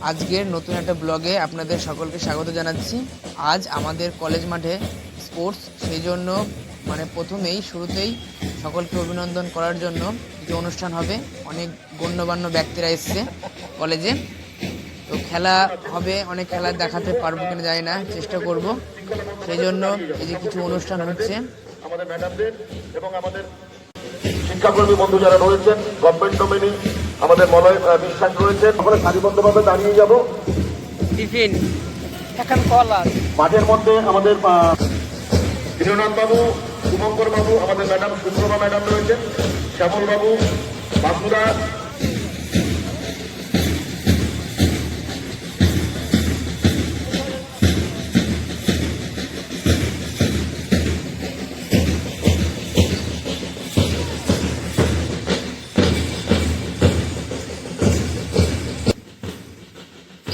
আজকের নতুন একটা ব্লগে আপনাদের সকলকে স্বাগত জানাচ্ছি। আজ আমাদের কলেজ মাঠে স্পোর্টস, সেই জন্য প্রথমেই শুরুতেই সকলকে অভিনন্দন করার জন্য কিছু অনুষ্ঠান হবে। অনেক গণ্যমান্য ব্যক্তিরা এসছে কলেজে, তো খেলা হবে। অনেক খেলা দেখাতে পারবো কিনা জানি না, চেষ্টা করব। সেই জন্য এই যে কিছু অনুষ্ঠান হচ্ছে। আমাদের ম্যাডামদের এবং আমাদের শিক্ষাকর্মী বন্ধু যারা রয়েছেন, গভর্নমেন্ট ডোমেনে আমাদের মলয় বিশ্বাস রয়েছেন, আমরা সারিবদ্ধভাবে দাঁড়িয়ে যাব। টিফিন এখন কলা মাঠের মধ্যে আমাদের দীননাথ বাবু, শুভঙ্কর বাবু, আমাদের ম্যাডাম সুপ্রভা ম্যাডাম রয়েছেন, শ্যামল বাবু, বাসুদা।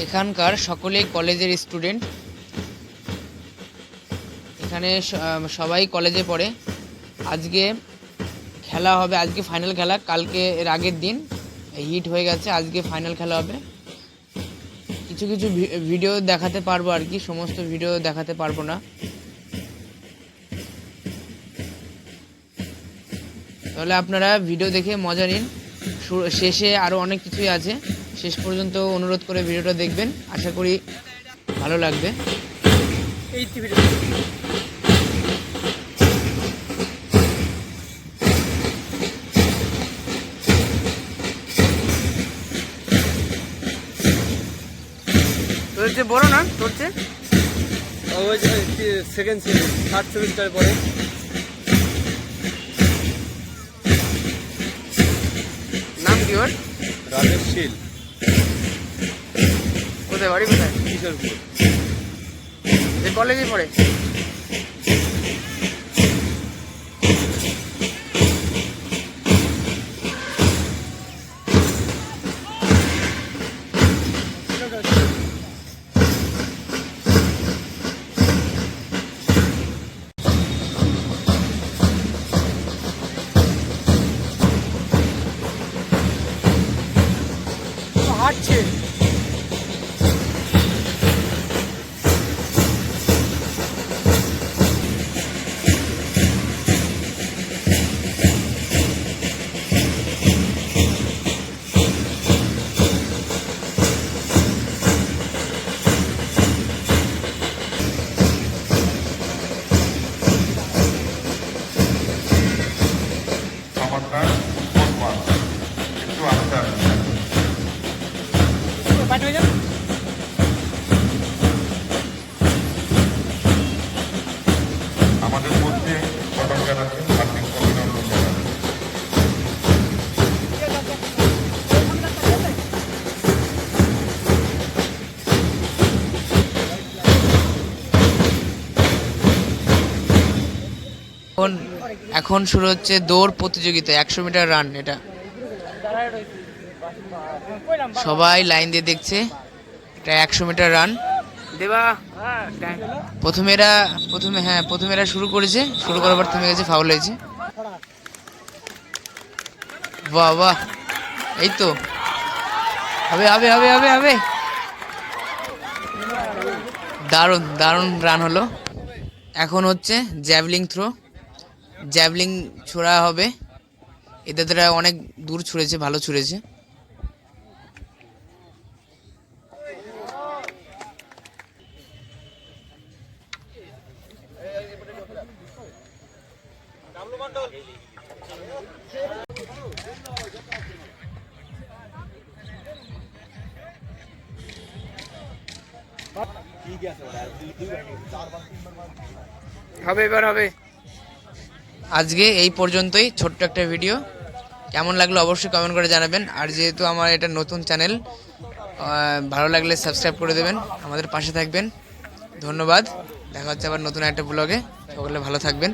এখানকার সকলেই কলেজের স্টুডেন্ট। এখানে সবাই কলেজে পড়ে। আজকে খেলা হবে, আজকে ফাইনাল খেলা। কালকে এর আগের দিন হিট হয়ে গেছে, আজকে ফাইনাল খেলা হবে। কিছু কিছু ভিডিও দেখাতে পারবো আর কি, সমস্ত ভিডিও দেখাতে পারবো না। তাহলে আপনারা ভিডিও দেখে মজা নিন। শেষে আরও অনেক কিছুই আছে, শেষ পর্যন্ত অনুরোধ করে ভিডিওটা দেখবেন, আশা করি ভালো লাগবে। তোর যে বড় না, তোর যে সেকেন্ড থার্ড সেমিস্টারে পড়ে। নাম কি ওর? রাজেশ শীল। কোথায় বাড়ি, কোথায়? কিশোরপুর। কলেজে পড়ে। হাঁটছে। আমাদের মধ্যে পদক জানাচ্ছেন, হার্দিক অভিনন্দন জানাচ্ছেন। এখন শুরু হচ্ছে দৌড় প্রতিযোগিতা, 100 মিটার রান। এটা সবাই লাইন দিয়ে দেখছে, এটা 100 মিটার রান। দেবা প্রথমে এরা শুরু করেছে, শুরু করার পর থেমে গেছে, ফাউল হয়েছে। বাহ বাহ, এই তো হবে হবে হবে হবে হবে। দারুণ দারুণ রান হলো। এখন হচ্ছে জ্যাভলিং থ্রো, জ্যাভলিং ছোড়া হবে। এদের দ্বারা অনেক দূর ছুঁড়েছে, ভালো ছুঁড়েছে। হবে, এবার হবে। আজকে এই পর্যন্তই, ছোট্ট একটা ভিডিও। কেমন লাগলো অবশ্যই কমেন্ট করে জানাবেন। আর যেহেতু আমার এটা নতুন চ্যানেল, ভালো লাগলে সাবস্ক্রাইব করে দেবেন, আমাদের পাশে থাকবেন। ধন্যবাদ, দেখা হচ্ছে আবার নতুন একটা ব্লগে। সকলে ভালো থাকবেন।